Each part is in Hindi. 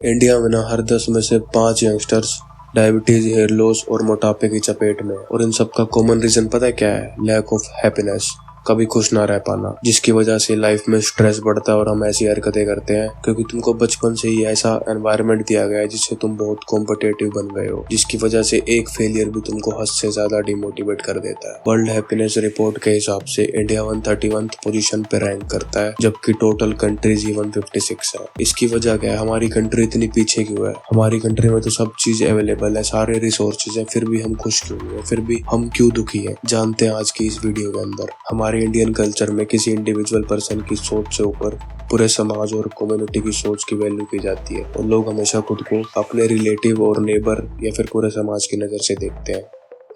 इंडिया में ना हर 10 में से 5 यंगस्टर्स डायबिटीज, हेयर लॉस और मोटापे की चपेट में। और इन सब का कॉमन रीजन पता है क्या है? लैक ऑफ हैप्पीनेस, कभी खुश ना रह पाना, जिसकी वजह से लाइफ में स्ट्रेस बढ़ता है और हम ऐसी हरकतें करते हैं क्योंकि तुमको बचपन से ही ऐसा एनवायरनमेंट दिया गया है जिससे तुम बहुत कॉम्पिटिटिव बन गए हो, जिसकी वजह से एक फेलियर भी तुमको हद से ज्यादा डिमोटिवेट कर देता है। वर्ल्ड हैप्पीनेस रिपोर्ट के हिसाब से इंडिया 131 पोजीशन पे रैंक करता है, जबकि टोटल कंट्रीज ही 156 है। इसकी वजह क्या है? हमारी कंट्री इतनी पीछे क्यों है? हमारी कंट्री में तो सब चीज अवेलेबल है, सारे रिसोर्सेज है, फिर भी हम खुश क्यों नहीं है? फिर भी हम क्यों दुखी है? जानते हैं आज की इस वीडियो के अंदर। हमारे इंडियन कल्चर में किसी इंडिविजुअल पर्सन की सोच से ऊपर पूरे समाज और कम्युनिटी की सोच की वैल्यू की जाती है, और लोग हमेशा खुद को अपने रिलेटिव और नेबर या फिर पूरे समाज की नजर से देखते हैं।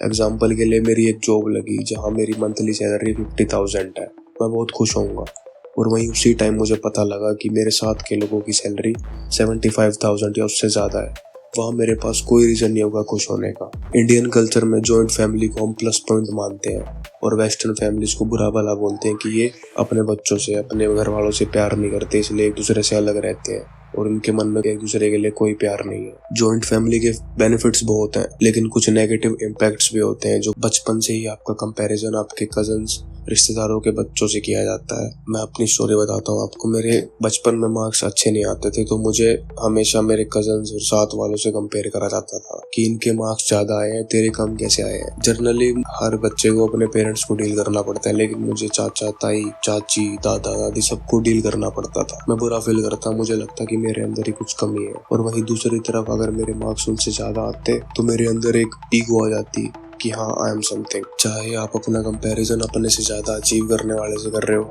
एग्जाम्पल के लिए मेरी एक जॉब लगी जहाँ मेरी मंथली सैलरी 50,000 है, मैं बहुत खुश होऊंगा। और वहीं उसी टाइम मुझे पता लगा कि मेरे साथ के लोगों की सैलरी 75,000 या उससे ज्यादा है, वहाँ मेरे पास कोई रीजन नहीं होगा खुश होने का। इंडियन कल्चर में जॉइंट फैमिली को हम प्लस पॉइंट मानते हैं, और वेस्टर्न फैमिलीज को बुरा भला बोलते हैं कि ये अपने बच्चों से, अपने घर वालों से प्यार नहीं करते, इसलिए एक दूसरे से अलग रहते हैं और उनके मन में एक दूसरे के लिए कोई प्यार नहीं है। जॉइंट फैमिली के बेनिफिट्स बहुत हैं, लेकिन कुछ नेगेटिव इम्पैक्ट्स भी होते हैं, जो बचपन से ही आपका कंपैरिजन आपके कजन्स, रिश्तेदारों के बच्चों से किया जाता है। मैं अपनी स्टोरी बताता हूँ आपको। मेरे बचपन में मार्क्स अच्छे नहीं आते थे, तो मुझे हमेशा मेरे कजन्स और साथ वालों से कंपेयर करा जाता था कि इनके मार्क्स ज्यादा आए हैं, तेरे कम कैसे आए हैं। जनरली हर बच्चे को अपने पेरेंट्स को डील करना पड़ता है, लेकिन मुझे चाचा, ताई, चाची, दादा, दादी सबको डील करना पड़ता था। मैं बुरा फील करता, मुझे लगता कि मेरे अंदर ही कुछ कमी है। और वहीं दूसरी तरफ अगर मेरे मार्क्स उनसे ज्यादा आते तो मेरे अंदर एक ईगो आ जाती कि हाँ, आई एम समथिंग। चाहे आप अपना कंपैरिजन अपने से ज्यादा अचीव करने वाले से कर रहे हो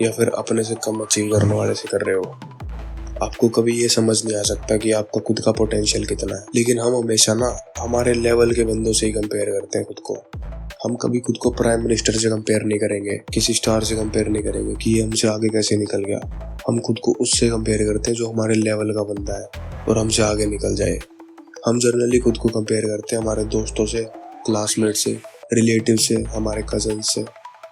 या फिर अपने से कम अचीव करने वाले से कर रहे हो, आपको कभी ये समझ नहीं आ सकता कि आपका खुद का पोटेंशियल कितना है। लेकिन हम हमेशा ना हमारे लेवल के बंदों से ही कंपेयर करते हैं खुद को। हम कभी खुद को प्राइम मिनिस्टर से कंपेयर नहीं करेंगे, किसी स्टार से कंपेयर नहीं करेंगे कि ये हमसे आगे कैसे निकल गया। हम खुद को उससे कंपेयर करते हैं जो हमारे लेवल का बंदा है और हमसे आगे निकल जाए। हम जनरली खुद को कंपेयर करते हैं हमारे दोस्तों से, क्लासमेट से, रिलेटिव से, हमारे कजन से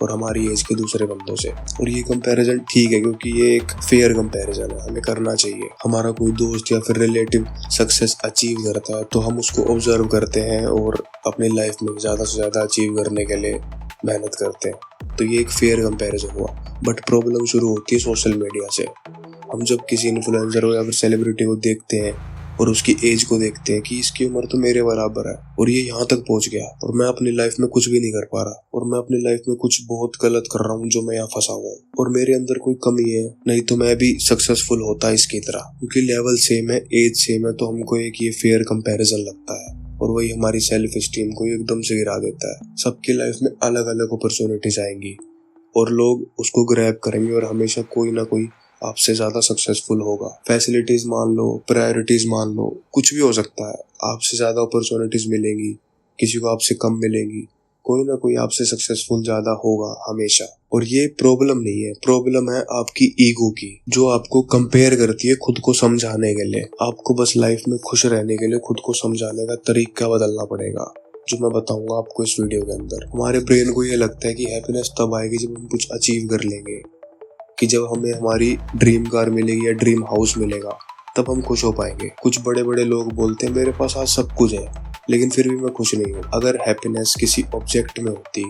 और हमारी एज के दूसरे बंदों से। और ये कंपैरिजन ठीक है क्योंकि ये एक फेयर कंपैरिजन है, हमें करना चाहिए। हमारा कोई दोस्त या फिर रिलेटिव सक्सेस अचीव करता है तो हम उसको ऑब्जर्व करते हैं और अपनी लाइफ में ज्यादा से ज्यादा अचीव करने के लिए मेहनत करते हैं। तो ये एक फेयर कंपैरिजन हुआ। बट प्रॉब्लम शुरू होती है सोशल मीडिया से। हम जब किसी इन्फ्लुएंसर हो या फिर सेलिब्रिटी को देखते हैं और उसकी एज को देखते हैं कि इसकी उम्र तो मेरे बराबर है और ये यहाँ तक पहुंच गया और मैं अपनी लाइफ में कुछ भी नहीं कर पा रहा, और मैं अपनी लाइफ में कुछ बहुत गलत कर रहा हूँ जो मैं यहाँ फंसा हुआ हूँ, और मेरे अंदर कोई कमी है, नहीं तो मैं भी सक्सेसफुल होता इसकी तरह। क्योंकि लेवल सेम है, एज सेम है, तो हमको एक ये फेयर कंपैरिजन लगता है और वही हमारी सेल्फ स्टीम को एकदम से गिरा देता है। सबकी लाइफ में अलग अलग अपॉर्चुनिटीज आएंगी और लोग उसको ग्रैब करेंगे और हमेशा कोई ना कोई आपसे ज्यादा सक्सेसफुल होगा। फैसिलिटीज मान लो, प्रायोरिटीज मान लो, कुछ भी हो सकता है। आपसे ज्यादा अपॉर्चुनिटीज मिलेंगी, किसी को आपसे कम मिलेंगी, कोई ना कोई आपसे सक्सेसफुल ज्यादा होगा हमेशा। और ये प्रॉब्लम नहीं है, प्रॉब्लम है आपकी ईगो की, जो आपको कंपेयर करती है खुद को समझाने के लिए। आपको बस लाइफ में खुश रहने के लिए खुद को समझाने का तरीका बदलना पड़ेगा, जो मैं बताऊंगा आपको इस वीडियो के अंदर। हमारे ब्रेन को ये लगता है कि हैप्पीनेस तब आएगी जब हम कुछ अचीव कर लेंगे, कि जब हमें हमारी ड्रीम कार मिलेगी या ड्रीम हाउस मिलेगा तब हम खुश हो पाएंगे। कुछ बड़े बड़े लोग बोलते हैं मेरे पास आज सब कुछ है लेकिन फिर भी मैं खुश नहीं हूँ। अगर हैप्पीनेस किसी ऑब्जेक्ट में होती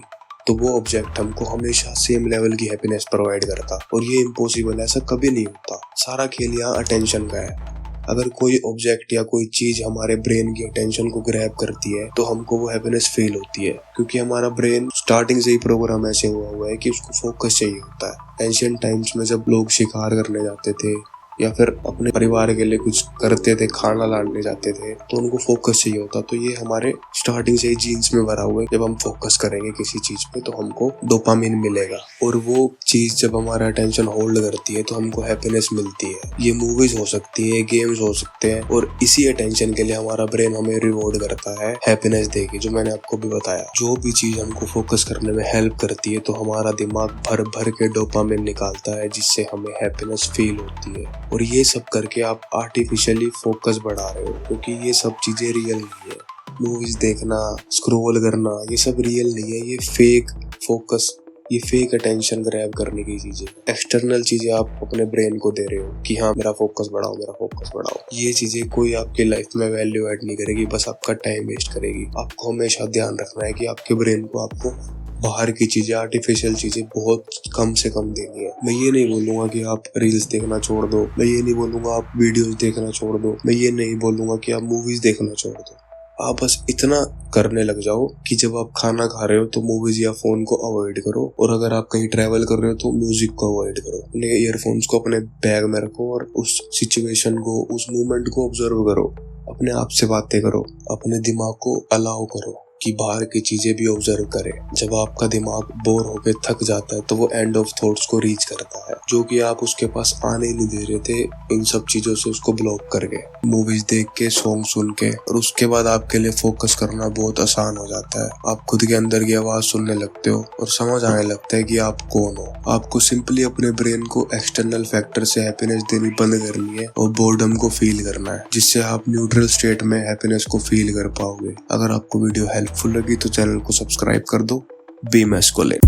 तो वो ऑब्जेक्ट हमको हमेशा सेम लेवल की हैप्पीनेस प्रोवाइड करता, और ये इम्पॉसिबल है, ऐसा कभी नहीं होता। सारा खेल यहाँ अटेंशन का है। अगर कोई ऑब्जेक्ट या कोई चीज हमारे ब्रेन की अटेंशन को ग्रैब करती है तो हमको वो हैप्पीनेस फील होती है, क्योंकि हमारा ब्रेन स्टार्टिंग से ही प्रोग्राम ऐसे हुआ है कि उसको फोकस चाहिए होता है। एंशिएंट टाइम्स में जब लोग शिकार करने जाते थे या फिर अपने परिवार के लिए कुछ करते थे, खाना लाने जाते थे, तो उनको फोकस चाहिए होता। तो ये हमारे स्टार्टिंग से ही जीन्स में भरा हुआ है। जब हम फोकस करेंगे किसी चीज पे तो हमको डोपामिन मिलेगा, और वो चीज जब हमारा अटेंशन होल्ड करती है तो हमको हैप्पीनेस मिलती है। ये मूवीज हो सकती है, गेम्स हो सकते हैं, और इसी अटेंशन के लिए हमारा ब्रेन हमें रिवॉर्ड करता है हैप्पीनेस देके, जो मैंने आपको भी बताया। जो भी चीज हमको फोकस करने में हेल्प करती है तो हमारा दिमाग भर भर के डोपामिन निकालता है, जिससे हमें हैप्पीनेस फील होती है। और ये सब करके आप आर्टिफिशियली फोकस बढ़ा रहे हो, क्योंकि ये सब चीजें रियल नहीं है। मूवीज देखना, स्क्रॉल करना, ये सब रियल नहीं है, ये फेक फोकस ये फेक अटेंशन ग्रैब करने की चीजें, एक्सटर्नल चीजें आप अपने ब्रेन को दे रहे हो कि हाँ मेरा फोकस बढ़ाओ, मेरा फोकस बढ़ाओ। ये चीजें कोई आपकी लाइफ में वैल्यू ऐड नहीं करेगी, बस आपका टाइम वेस्ट करेगी। आपको हमेशा ध्यान रखना है कि आपके ब्रेन को आपको बाहर की चीजें, आर्टिफिशियल चीजें बहुत कम से कम देनी है। मैं ये नहीं बोलूंगा कि आप रील्स देखना छोड़ दो, मैं ये नहीं बोलूंगा आप वीडियोस देखना छोड़ दो, मैं ये नहीं बोलूंगा कि आप मूवीज देखना छोड़ दो। आप बस इतना करने लग जाओ कि जब आप खाना खा रहे हो तो मूवीज या फोन को अवॉइड करो, और अगर आप कहीं ट्रैवल कर रहे हो तो म्यूजिक को अवॉइड करो। अपने ईयरफोन्स को अपने बैग में रखो और उस सिचुएशन को, उस मोमेंट को ऑब्जर्व करो, अपने आप से बातें करो, अपने दिमाग को अलाउ करो कि बाहर की चीजें भी ऑब्जर्व करे। जब आपका दिमाग बोर होकर थक जाता है तो वो एंड ऑफ थॉट्स को रीच करता है, जो कि आप उसके पास आने नहीं दे रहे थे इन सब चीजों से उसको ब्लॉक करके, मूवीज देख के, सॉन्ग सुन के। और उसके बाद आपके लिए फोकस करना बहुत आसान हो जाता है। आप खुद के अंदर की आवाज सुनने लगते हो और समझ आने लगता है कि आप कौन हो। आपको सिंपली अपने ब्रेन को एक्सटर्नल फैक्टर से हैप्पीनेस देनी बंद करनी है और बोर्डम को फील करना है, जिससे आप न्यूट्रल स्टेट में हैप्पीनेस को फील कर पाओगे। अगर आपको वीडियो हेल्पफुल लगी तो चैनल को सब्सक्राइब कर दो। Be masculine.